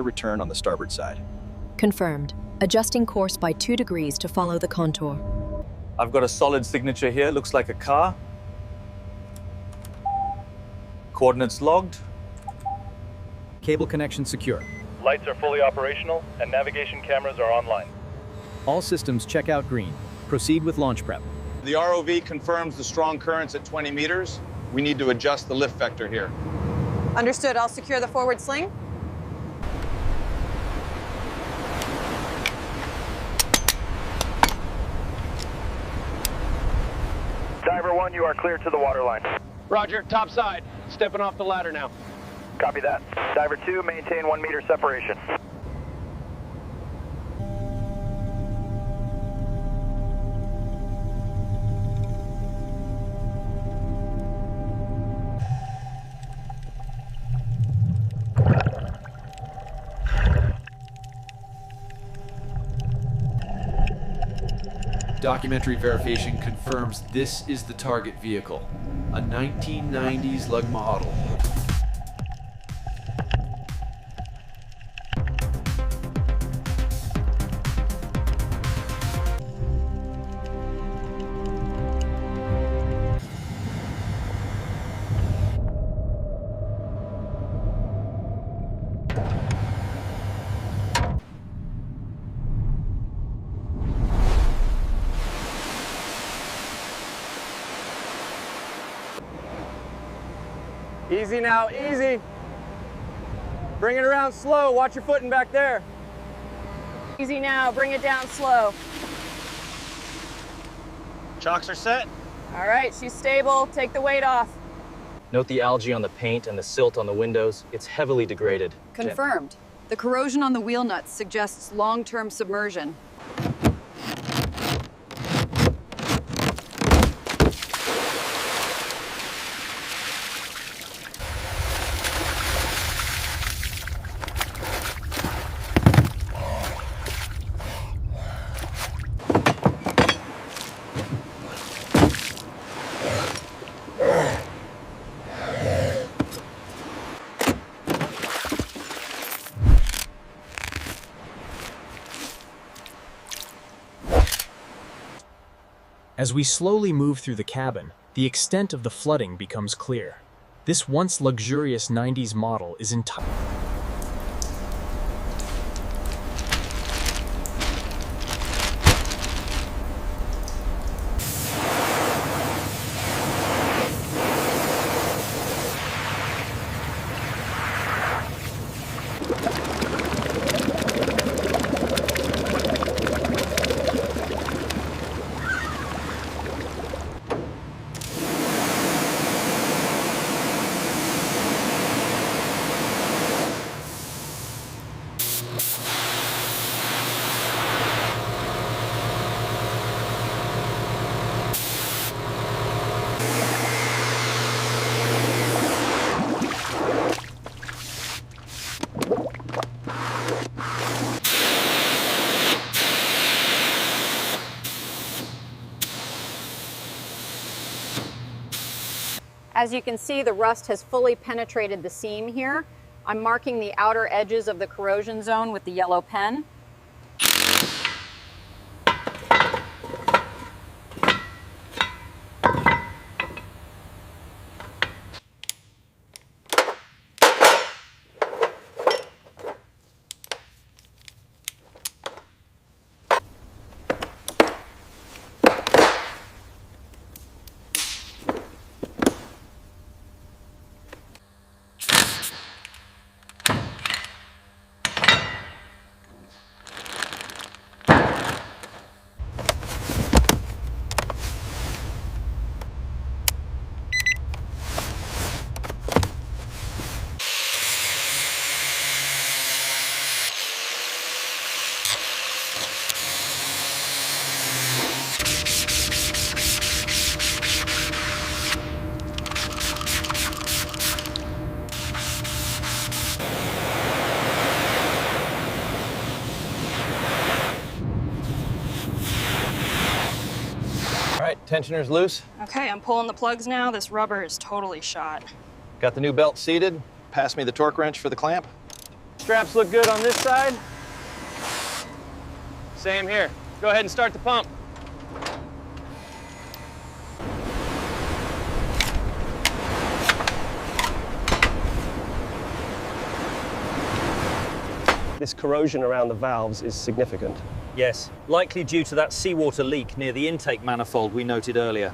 clear return on the starboard side. Confirmed. Adjusting course by 2 degrees to follow the contour. I've got a solid signature here, looks like a car. Coordinates logged. Cable connection secure. Lights are fully operational and navigation cameras are online. All systems check out green. Proceed with launch prep. The ROV confirms the strong currents at 20 meters. We need to adjust the lift vector here. Understood. I'll secure the forward sling. Diver 1, you are clear to the waterline. Roger, top side. Stepping off the ladder now. Copy that. Diver 2, maintain 1 meter separation. Documentary verification confirms this is the target vehicle, a 1990s lug model. Easy now, easy. Bring it around slow. Watch your footing back there. Easy now. Bring it down slow. Chocks are set. All right, she's stable. Take the weight off. Note the algae on the paint and the silt on the windows. It's heavily degraded. Confirmed. The corrosion on the wheel nuts suggests long-term submersion. As we slowly move through the cabin, the extent of the flooding becomes clear. This once luxurious 90s model is entirely... As you can see, the rust has fully penetrated the seam here. I'm marking the outer edges of the corrosion zone with the yellow pen. All right, tensioner's loose. Okay, I'm pulling the plugs now. This rubber is totally shot. Got the new belt seated. Pass me the torque wrench for the clamp. Straps look good on this side. Same here. Go ahead and start the pump. This corrosion around the valves is significant. Yes, likely due to that seawater leak near the intake manifold we noted earlier.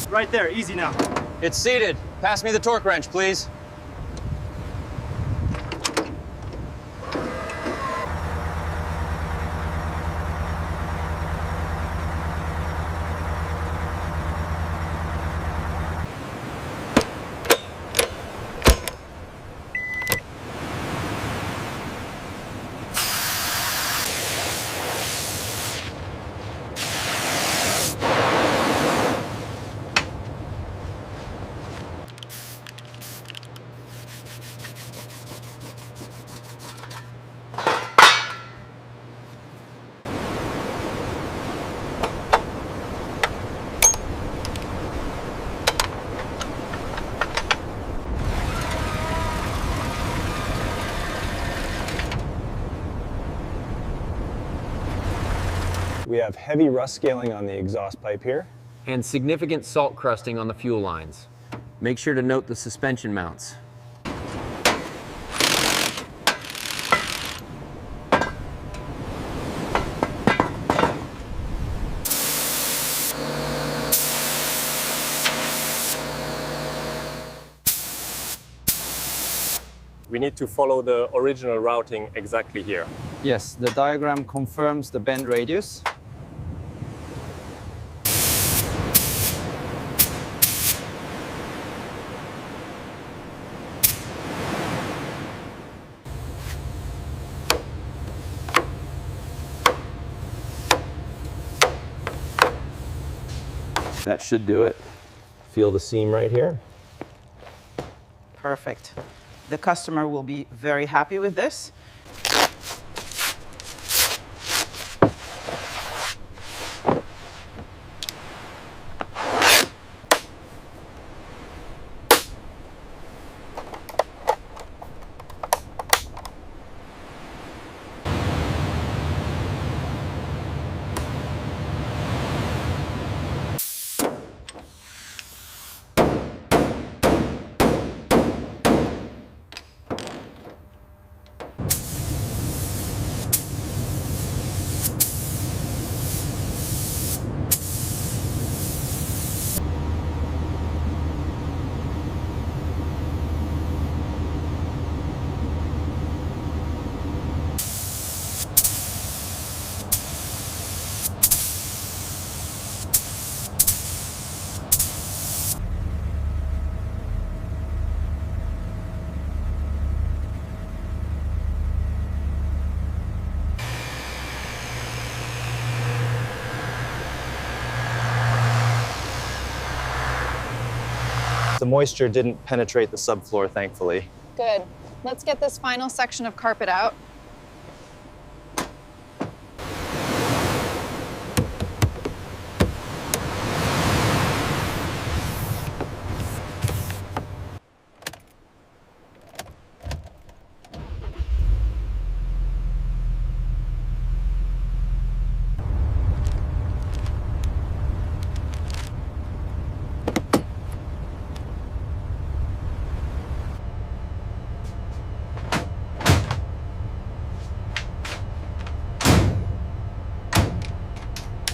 Right there, easy now. It's seated. Pass me the torque wrench, please. We have heavy rust scaling on the exhaust pipe here. And significant salt crusting on the fuel lines. Make sure to note the suspension mounts. We need to follow the original routing exactly here. Yes, the diagram confirms the bend radius. That should do it. Feel the seam right here? Perfect. The customer will be very happy with this. The moisture didn't penetrate the subfloor, thankfully. Good. Let's get this final section of carpet out.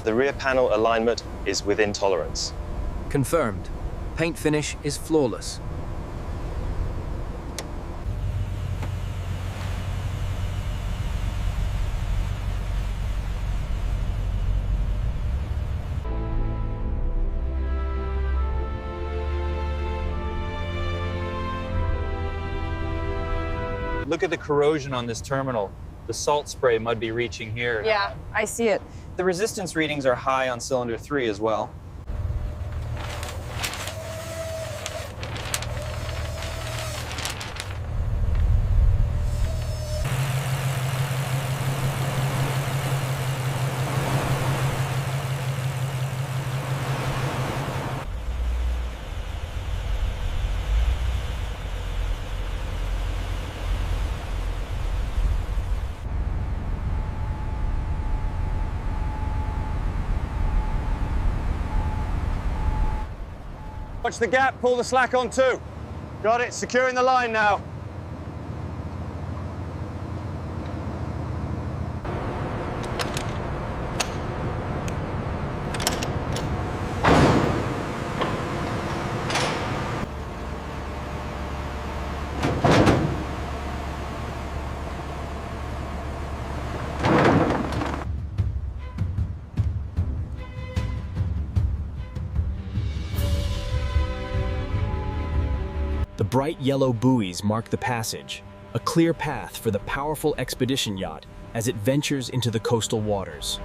The rear panel alignment is within tolerance. Confirmed. Paint finish is flawless. Look at the corrosion on this terminal. The salt spray must be reaching here. Yeah, I see it. The resistance readings are high on cylinder 3 as well. Watch the gap, pull the slack on too. Got it, securing the line now. The bright yellow buoys mark the passage, a clear path for the powerful expedition yacht as it ventures into the coastal waters.